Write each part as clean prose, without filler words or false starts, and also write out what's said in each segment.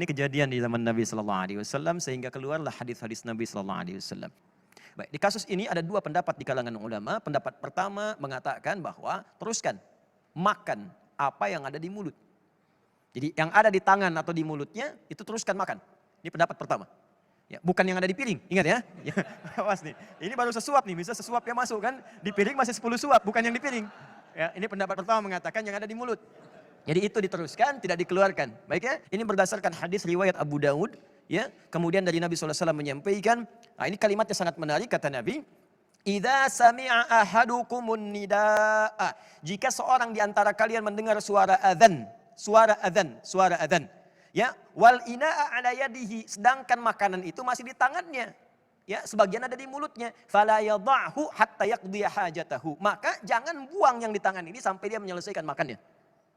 Ini kejadian di zaman Nabi SAW sehingga keluarlah hadis-hadis Nabi SAW. Baik, di kasus ini ada dua pendapat di kalangan ulama. Pendapat pertama mengatakan bahwa teruskan makan apa yang ada di mulut. Jadi yang ada di tangan atau di mulutnya itu teruskan makan. Ini pendapat pertama. Ya, bukan yang ada di piring, ingat ya. Awas nih, ini baru sesuap nih, bisa sesuap yang masuk kan. Di piring masih 10 suap, bukan yang di piring. Ya, ini pendapat pertama mengatakan yang ada di mulut. Jadi itu diteruskan, tidak dikeluarkan. Baik ya, ini berdasarkan hadis riwayat Abu Daud. Ya, kemudian dari Nabi SAW menyampaikan, nah ini kalimatnya sangat menarik, kata Nabi, "Idza sami'a ahadukumun nidaa." Jika seorang di antara kalian mendengar suara adzan, ya, wal ina'a ala yadihi, sedangkan makanan itu masih di tangannya. Ya, sebagian ada di mulutnya. Fala yadha'hu hatta yaqdiya hajatahu. Maka jangan buang yang di tangan ini sampai dia menyelesaikan makannya.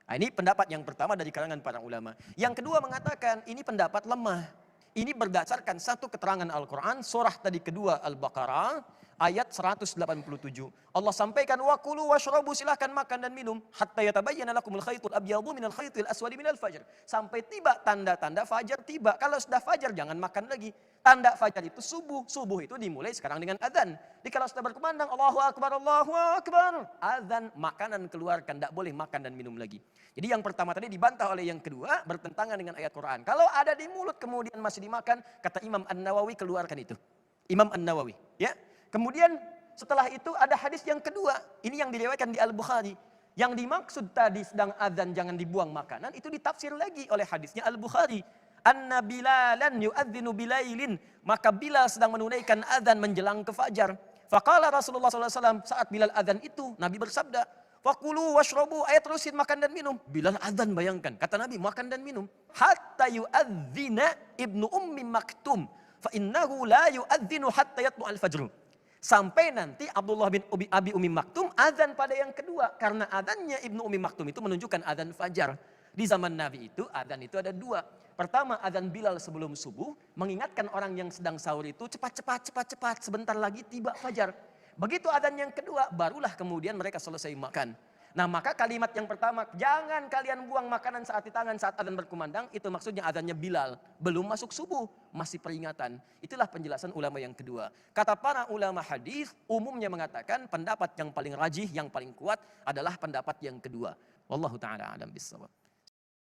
Nah, ini pendapat yang pertama dari kalangan para ulama. Yang kedua mengatakan ini pendapat lemah. Ini berdasarkan satu keterangan Al-Quran, surah tadi kedua Al-Baqarah, ayat 187. Allah sampaikan, wa kulu washrabu, silahkan makan dan minum, hatta yatabayyana lakumul khaytul abyadu minal khaytil aswadi minal fajr. Sampai tiba tanda-tanda fajar tiba. Kalau sudah fajar jangan makan lagi. Tanda fajar itu subuh. Subuh itu dimulai sekarang dengan adzan. Jadi kalau sudah berkumandang Allahu Akbar, Allahu Akbar, adzan, makanan keluarkan, tidak boleh makan dan minum lagi. Jadi yang pertama tadi dibantah oleh yang kedua, bertentangan dengan ayat Quran. Kalau ada di mulut kemudian masih dimakan, kata Imam An-Nawawi keluarkan itu. Imam An-Nawawi, ya. Kemudian setelah itu ada hadis yang kedua, ini yang diriwayatkan di Al-Bukhari. Yang dimaksud tadi sedang adzan jangan dibuang makanan, itu ditafsir lagi oleh hadisnya Al-Bukhari. Anna Bilalan yu'adzinu bilailin, maka Bilal sedang menunaikan adzan menjelang ke fajar. Faqala Rasulullah SAW, saat Bilal adzan itu Nabi bersabda, fakulu washrabu, ayat terusin makan dan minum. Bilal adzan, bayangkan, kata Nabi makan dan minum. Hatta yu'adzina ibnu ummi maktum, fa innahu la yu'adzinu hatta yatlu al-fajr. Sampai nanti Abdullah bin Abi Umi Maktum adzan pada yang kedua, karena adzannya Ibnu Umi Maktum itu menunjukkan adzan fajar. Di zaman Nabi itu adzan itu ada dua. Pertama adzan Bilal sebelum subuh, mengingatkan orang yang sedang sahur itu cepat, sebentar lagi tiba fajar. Begitu adzan yang kedua, barulah kemudian mereka selesai makan. Nah, maka kalimat yang pertama, jangan kalian buang makanan saat di tangan saat adzan berkumandang, itu maksudnya adzannya Bilal. Belum masuk subuh, masih peringatan. Itulah penjelasan ulama yang kedua. Kata para ulama hadis, umumnya mengatakan pendapat yang paling rajih, yang paling kuat adalah pendapat yang kedua. Wallahu ta'ala a'lam bishawab.